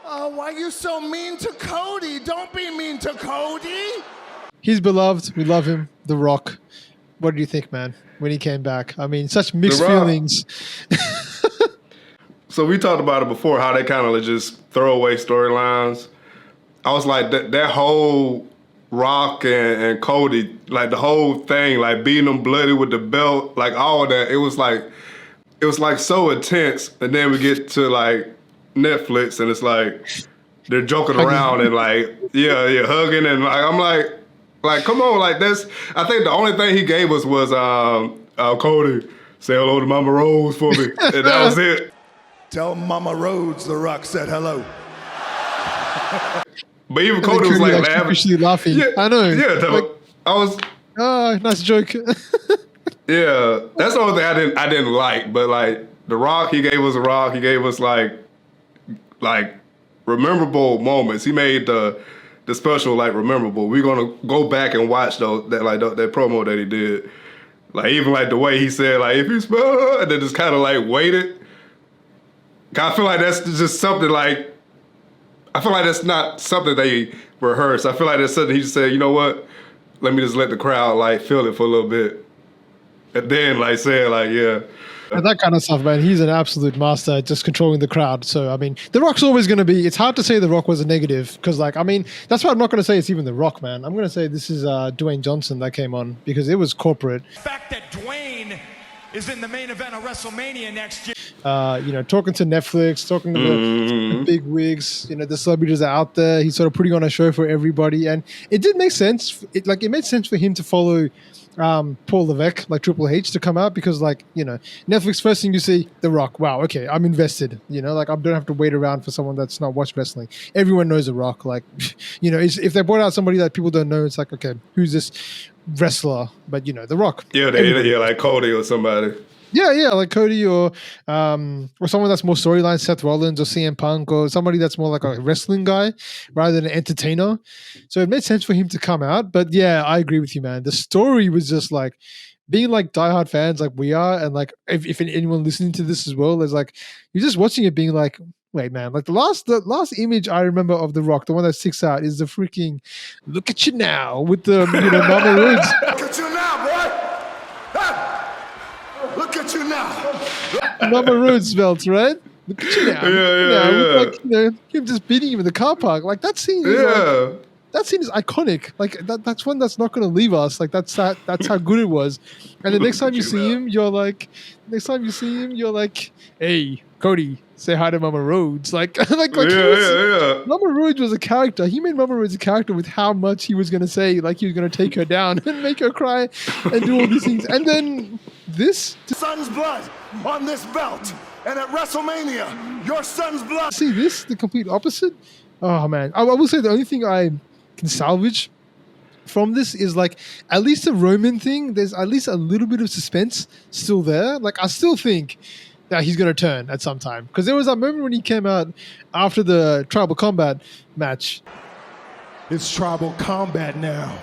Oh, why are you so mean to Cody? Don't be mean to Cody. He's beloved. We love him. The Rock. What do you think, man, when he came back? I mean, such mixed feelings. So we talked about it before, how they kind of just throw away storylines. I was like, that whole Rock and Cody, like the whole thing, like beating them bloody with the belt, like all of that. It was like so intense. And then we get to like Netflix, and it's like they're joking around and like, yeah, hugging, and like I'm like come on, like that's. I think the only thing he gave us was Cody, say hello to Mama Rose for me, and that was it. Tell Mama Rhodes The Rock said hello. But even Cody was like laughing. Yeah, I know. Yeah, like, I was. Oh, nice joke. Yeah, that's the only thing I didn't like. But like The Rock, he gave us a Rock. He gave us like rememberable moments. He made the special like memorable. We're gonna go back and watch that promo that he did. Like even like the way he said like if you smell, and then just kind of like waited. I feel like that's just something like. I feel like that's not something they rehearse. I feel like that's something he just said, you know what? Let me just let the crowd like feel it for a little bit. And then like say like, yeah. And that kind of stuff, man. He's an absolute master at just controlling the crowd. So, I mean, The Rock's always going to be, it's hard to say The Rock was a negative because, like, I mean, that's why I'm not going to say it's even The Rock, man. I'm going to say this is Dwayne Johnson that came on because it was corporate. The fact that Dwayne is in the main event of WrestleMania next year. Talking to Netflix, talking to the big wigs, the celebrities are out there. He's sort of putting on a show for everybody. And it did make sense. It made sense for him to follow Paul Levesque, like Triple H, to come out because, Netflix, first thing you see, The Rock. Wow, okay, I'm invested. I don't have to wait around for someone that's not watched wrestling. Everyone knows The Rock. Like, if they brought out somebody that people don't know, it's like, okay, who's this wrestler? But, The Rock. Yeah, like Cody or somebody. Yeah, like Cody or someone that's more storyline, Seth Rollins or CM Punk or somebody that's more like a wrestling guy rather than an entertainer. So it made sense for him to come out. But yeah, I agree with you, man. The story was just like being like diehard fans like we are, and like if anyone listening to this as well is like you're just watching it being like, wait, man, like the last image I remember of The Rock, the one that sticks out is the freaking look at you now with the Mama Rhodes. Look at you now, boy. Look at you now. Mama Rhodes belt, right? Look at you now. Yeah. Like, him just beating him in the car park. Like that scene is that scene is iconic. Like that's one that's not going to leave us. Like that's how good it was. And the next time you see him, you're like, hey, Cody, say hi to Mama Rhodes. Like Mama Rhodes was a character. He made Mama Rhodes a character with how much he was going to say, like he was going to take her down and make her cry and do all these things. And then this son's blood on this belt. And at WrestleMania, your son's blood. See this, the complete opposite. Oh man, I will say the only thing I can salvage from this is like at least the Roman thing. There's at least a little bit of suspense still there. Like I still think that he's going to turn at some time because there was that moment when he came out after the Tribal Combat match. It's Tribal Combat now.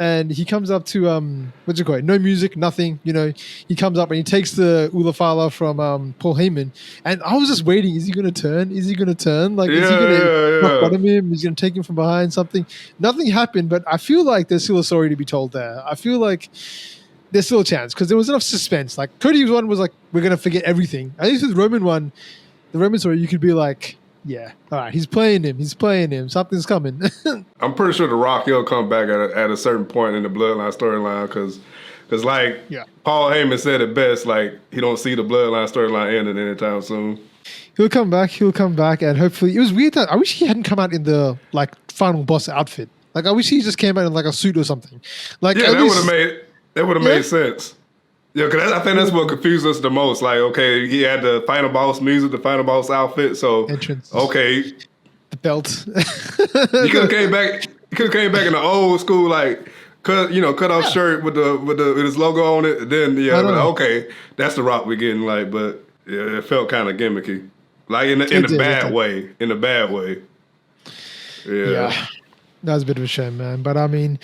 And he comes up to no music, nothing. He comes up and he takes the Ulafala from Paul Heyman, and I was just waiting. Is he going to turn? Is he going to turn? Like, is he going to rock bottom him? Is he going to take him from behind? Something. Nothing happened, but I feel like there's still a story to be told there. I feel like there's still a chance because there was enough suspense. Like Cody's one was like, we're going to forget everything. At least with Roman one, the Roman story, you could be like, yeah, all right, he's playing him. Something's coming. I'm pretty sure The Rock, he'll come back at a certain point in the Bloodline storyline because Paul Heyman said it best, like he don't see the Bloodline storyline ending anytime soon. He'll come back, and hopefully it was weird that I wish he hadn't come out in the like final boss outfit. Like I wish he just came out in like a suit or something. Like that would have made sense. Yeah, because I think that's what confused us the most. Like, okay, he had the final boss music, the final boss outfit, so entrance. Okay, the belt. He could have came back. He could have came back in the old school, like cut off shirt with his logo on it. Then okay, that's The Rock we're getting. Like, but yeah, it felt kind of gimmicky, like in a bad way. In a bad way. Yeah. That was a bit of a shame, man. But I mean,